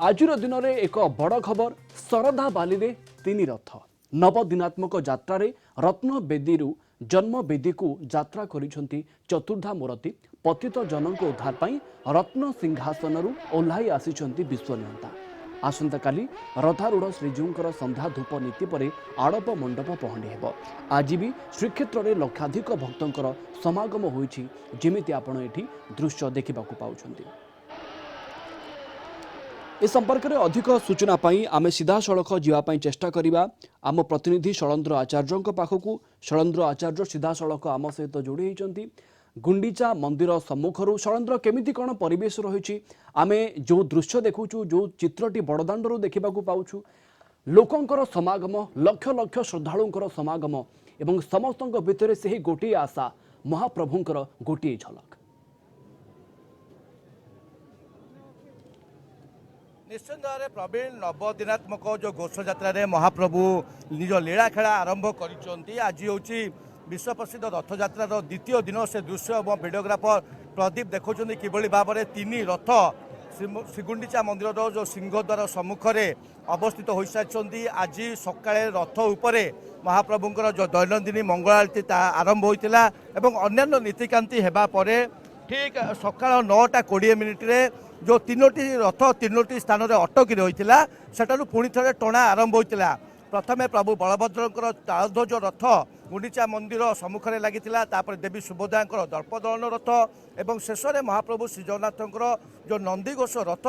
आजिर दिन में एक बड़ खबर शरधा बाली रे तीन रथ नवदिनात्मक यात्रा रत्न बेदी जन्म बेदी को यात्रा करिसेंती चतुर्धा मूर्ति पतित जनों उद्धार पाई रत्न सिंहासन ओह्लाई आसिछंती विश्वनियंता आसंता काली रथारूढ़ श्रीजीउंकर संध्या धूप नीति पर आड़प मंडप पहंडी हेब आज भी श्रीक्षेत्र में लक्षाधिक भक्तों समागम होइछि जेमिति आपण एठी दृश्य देखा पाउछंती। ए संपर्क में अधिक सूचना पाई आमे सीधा सड़क जीवाई चेष्टा करिबा आम प्रतिनिधि शैलेन्द्र आचार्य पाखक शैलेन्द्र आचार्य सीधा सड़क आम सहित जोड़ी होती गुंडीचा मंदिर सम्मुखर शैलेन्द्र केमिति कौन परिवेश रही आमे जो दृश्य देखुचु जो चित्रटी बड़दाण्डर देखा पाउछु लोकंकर समागम लक्ष लक्ष श्रद्धालुंकर समागम एवं समस्त भितर से गोटे आशा महाप्रभुंकर गोटे झलक। निश्चित भाव में प्रवीण नवदिनात्मक जो घोषयात्रा महाप्रभु निज लीला खेला आरंभ कर आज हूँ विश्व प्रसिद्ध रथयात्रार द्वितीय दिन से दृश्य और भिडियोग्राफर प्रदीप देखुं किभली भाव में तीन रथ श्रीगुंडीचा मंदिर जो सिंहद्वार सम्मुखें अवस्थित हो सारी आज सका रथ उपरे महाप्रभुंर जो दैनंदिन मंगल आरती आरंभ होता अन्य नीतिकांति होगा ठीक सका 9:20 जो तीनोटी रथ तीनोटी स्थान में अटकी रही है पुणी थे टणा आरंभ होता प्रथमे प्रभु बलभद्र तालध्वज रथ गुंडीचा मंदिर सम्मुखें लगी देवी सुभद्रा दर्पदलन रथ और शेष में महाप्रभु श्रीजगन्नाथ जो नंदीघोष रथ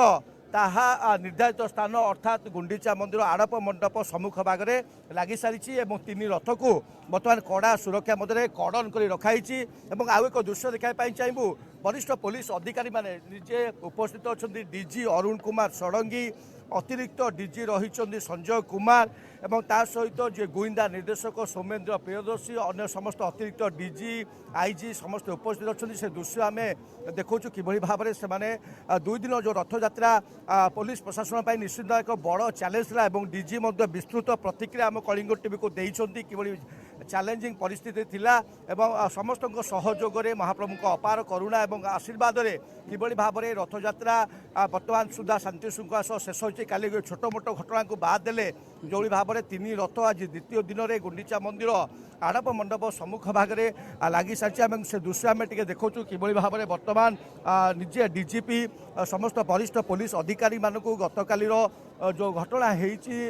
ताहा निर्धारित स्थान अर्थात गुंडीचा मंदिर आड़प मंडप सम्मुख भागरे लगी सारी तीन रथ को बर्तमान कड़ा सुरक्षा मध्य कड़न कर रखाई आउ एक दृश्य देखा चाहबू वरिष्ठ पुलिस अधिकारी माने निजे उपस्थित अच्छा डीजी अरुण कुमार षडंगी अतिरिक्त डीजी रही संजय कुमार एवं ता सहित जे गुइंदा निर्देशक सौमेन्द्र प्रियदर्शी अन्य समस्त अतिरिक्त डीजी आईजी समस्त उपस्थित अच्छा से दृश्य आम देखु कि भाव में से दुई दिन जो रथयात्रा पुलिस प्रशासन पर निश्चित एक बड़ चैलेंज था डीजी विस्तृत प्रतिक्रिया आम कलिंग टीवी को देइछंती कि चैलेंजिंग परिस्थिति थिला एवं समस्त सहयोग में महाप्रभु अपार करुणा और आशीर्वाद किभली भाव में रथयात्रा बर्तमान सुधा शांति श्रृंखला सह शेष होती काली छोट मोट घटना को बाद देले जो भाव में तीन रथ आज द्वितीय दिन में गुंडीचा मंदिर आड़प मंडप सम्मुख भागे लगी सारी से दृश्य आम टे देखु किभली भाव में बर्तमान निजे डीजीपी समस्त वरिष्ठ पुलिस अधिकारी मानक गतकालीर जो घटना होती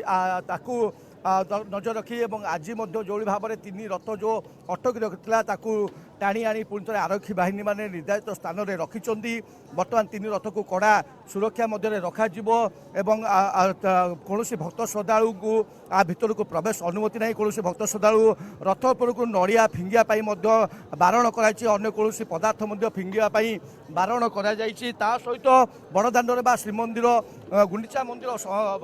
नजर रखी आज जो भाव में तीन रथ जो अटकी रखा टाणी आनी पुणी थे आरक्षी बाहिनी माने निर्धारित स्थान में रखिंट बर्तमान तीन रथ को कड़ा सुरक्षा मध्य रखा कौन भक्त श्रद्धालु को भितर को प्रवेश अनुमति नहीं कौन भक्त श्रद्धालु रथ उपर को नड़िया फिंगियापाई बारण कर कौन पदार्थ फिंगियापाई बारण कर सहित बड़दाण्डे बा श्रीमंदिर गुंडीचा मंदिर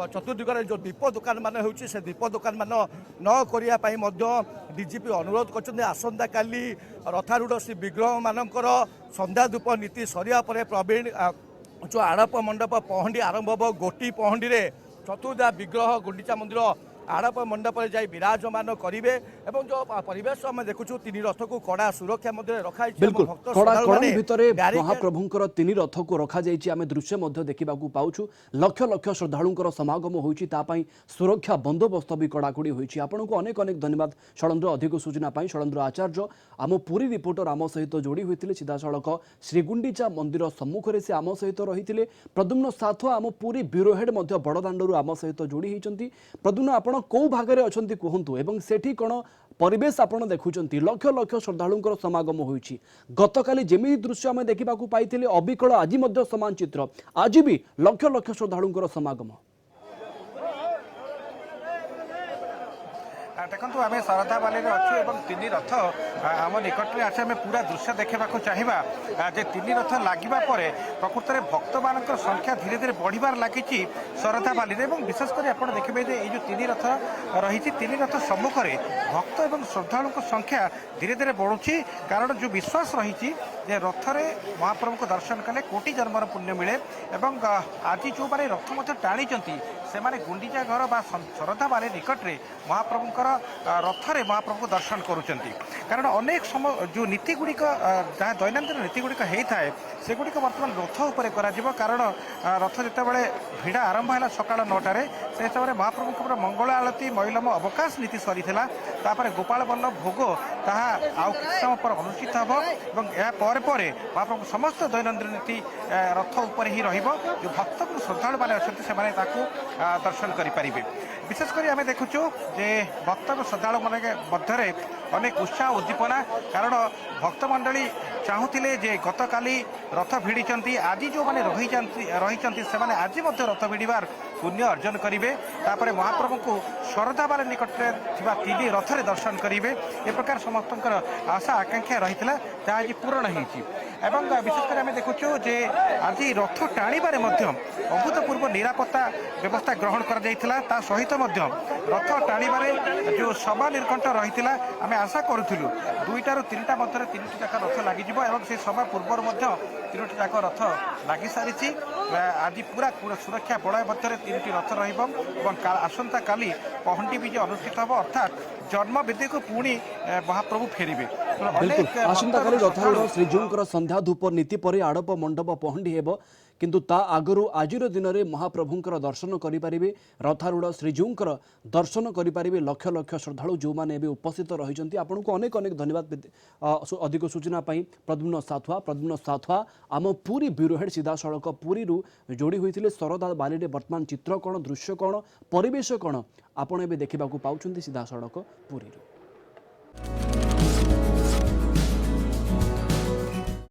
चतुर्दिगरे जो दीप दुकान मान हो दीप दुकान मान न करने डीजीपी अनुरोध कर आसंता काली रथारूढ़ श्री विग्रह मानकर संध्या धूप नीति सरिया पर प्रवीण जो आड़प मंडप पहंडी आरंभ हम गोटी पहंडी रे चतुर्धा विग्रह गुंडीचा मंदिर आड़प मंडप जाई विराजमान करेंगे जो परिवेश आम देखु तीन रथ को कड़ा सुरक्षा मध्य रखाई महाप्रभुंकर तीन रथ को रखा आम दृश्य देखा पाऊँ लक्ष लक्ष श्रद्धालुंकर समागम होती सुरक्षा बंदोबस्त भी कड़ाकड़ी होती आपन को अनेक अनेक धन्यवाद शैलेन्द्र अधिक सूचना शैलेन्द्र आचार्य आम पूरी रिपोर्टर आम सहित जोड़ी होते सीधा सड़क श्रीगुंडीचा मंदिर सम्मुखें से आम सहित रही प्रद्युम्न साथ आम पूरी ब्यूरो हेड बड़दाण्डु आम सहित जोड़ी होती प्रद्युम्न आप कौ भागरे अच्छी कहतु एवं सेठी कौन परिवेश आपड़ देखुं लक्ष लक्ष श्रद्धालुंकर समागम होती गतकाली जमी दृश्य आम देखा पाई अबिकल आज समान चित्र आज भी लक्ष लक्ष श्रद्धालुंकर समागम देखो आम शरधा बाली अच्छु तीन रथ आम निकट में आसे आम पूरा दृश्य देखा चाहिए जे तीन रथ लगे प्रकृत में भक्त मान संख्या धीरे धीरे बढ़िबार लगी शरधा बाली विशेषकर आप देखिए जो तीन रथ रही तीन रथ सम्मुखें भक्त और श्रद्धालु संख्या धीरे धीरे बढ़ुची कारण जो विश्वास रही ଯେ ରଥରେ ମହାପ୍ରଭୁଙ୍କୁ ଦର୍ଶନ କଲେ କୋଟି ଜନ୍ମର ପୁଣ୍ୟ ମିଳେ ଏବଂ ଆଜି ଯେଉଁମାନେ ରଥ ମଧ୍ୟ ଟାଣିଛନ୍ତି ସେମାନେ ଗୁଣ୍ଡିଚା ଘର ବା ଶରଧାବାଲି ନିକଟରେ ମହାପ୍ରଭୁଙ୍କର ରଥରେ ମହାପ୍ରଭୁଙ୍କୁ ଦର୍ଶନ କରୁଛନ୍ତି। କାରଣ ଅନେକ ସମୟ ଯେଉଁ ନୀତିଗୁଡ଼ିକ ଯାହା ଦୈନନ୍ଦିନ ନୀତିଗୁଡ଼ିକ ହେଇଥାଏ ସେଗୁଡ଼ିକ ବର୍ତ୍ତମାନ ରଥ ଉପରେ କରାଯିବ। କାରଣ ରଥ ଯେତେବେଳେ ଭିଡ଼ା ଆରମ୍ଭ ହେଲା ସକାଳ 9ଟାରେ ସେ ସମୟରେ ମହାପ୍ରଭୁଙ୍କର ମଙ୍ଗଳ ଆଳତୀ ମଇଲମ ଅବକାଶ ନୀତି ସରିଥିଲା। ତାପରେ ଗୋପାଳ ବଲ୍ଲଭ ଭୋଗ ତାହା ଆଉ କିଛି ସମୟ ପରେ ଅନୁଷ୍ଠିତ ହେବ ଏବଂ ଏହା ପରେ ପରେ ମହାପ୍ରଭୁ ସମସ୍ତ ଦୈନନ୍ଦିନ ନୀତି ରଥ ଉପରେ ହିଁ ରହିବ। ଯେଉଁ ଭକ୍ତଙ୍କୁ ଶ୍ରଦ୍ଧାଳୁମାନେ ଅଛନ୍ତି ସେମାନେ ତାକୁ ଦର୍ଶନ କରିପାରିବେ। ବିଶେଷ କରି ଆମେ ଦେଖୁଛୁ ଯେ ଭକ୍ତ ଏବଂ ଶ୍ରଦ୍ଧାଳୁମାନଙ୍କ ମଧ୍ୟରେ ଅନେକ ଉତ୍ସାହ ଉଦ୍ଦୀପନା। କାରଣ ଭକ୍ତମଣ୍ଡଳୀ ଚାହୁଁଥିଲେ ଯେ ଗତକାଲି ରଥ ଭିଡ଼ିଛନ୍ତି, ଆଜି ଯେଉଁମାନେ ରହିଛନ୍ତି ସେମାନେ ଆଜି ମଧ୍ୟ ରଥ ଭିଡ଼ିବାର ପୁଣ୍ୟ ଅର୍ଜନ କରିବେ। ତାପରେ ମହାପ୍ରଭୁଙ୍କୁ ଶରଧାବାଲି ନିକଟରେ ଥିବା 3 ରଥରେ ଦର୍ଶନ କରିବେ। ଏ ପ୍ରକାର ସମସ୍ତଙ୍କର ଆଶା ଆକାଂକ୍ଷା ରହିଥିଲା ଯାହା ଆଜି ପୂରଣ ହୋଇଛି। ଏବଂ ବିଶେଷ କରି ଆମେ ଦେଖୁଛୁ ଯେ ଆଜି ରଥ ଟାଣିବାରେ ମଧ୍ୟ ଅଭୂତପୂର୍ବ ନିରାପତ୍ତା ବ୍ୟବସ୍ଥା ଗ୍ରହଣ କରାଯାଇଥିଲା। ତା ସହିତ ମଧ୍ୟ ରଥ ଟାଣିବାରେ ଯେଉଁ ସଭା ନିର୍ଘଣ୍ଟ ରହିଥିଲା ଆମେ ଆଶା କରୁଥିଲୁ 2ଟାରୁ 3ଟା ମଧ୍ୟରେ 3ଟି ଯାକ ରଥ ଲାଗିଯିବ ଏବଂ ସେ ସଭା ପୂର୍ବରୁ ମଧ୍ୟ 3ଟି ଯାକ ରଥ ଲାଗିସାରିଛି। ଆଜି ପୁରା ସୁରକ୍ଷା ବଳୟ ମଧ୍ୟରେ 3ଟି ରଥ ରହିବ ଏବଂ ଆସନ୍ତାକାଲି ପହଣ୍ଡି ବିଜେ ଅନୁଷ୍ଠିତ ହେବ, ଅର୍ଥାତ୍ ଜନ୍ମବେଦୀକୁ ପୁଣି ମହାପ୍ରଭୁ ଫେରିବେ। बिल्कुल आसंताकाली रथारूढ़ श्रीजीउंकर संध्या धूप नीति पर आड़प मंडप पहंडी हेब किंतु ता आगु आजिर दिन में महाप्रभुंकर दर्शन करें। रथारूढ़ श्रीजीउंकर दर्शन करें लक्ष लक्ष श्रद्धालु जो मैंने उपस्थित रही। आपन को अनेक अनेक धन्यवाद। अधिक सूचना प्रद्युम्न साथुआ आम पूरी ब्यूरो हेड सीधा सड़क पुरी जोड़ी होते शरदा बाली वर्तमान चित्र कौन दृश्य कौन परिवेश कौन आपड़ देखा पाँच सीधा सड़क पुरी।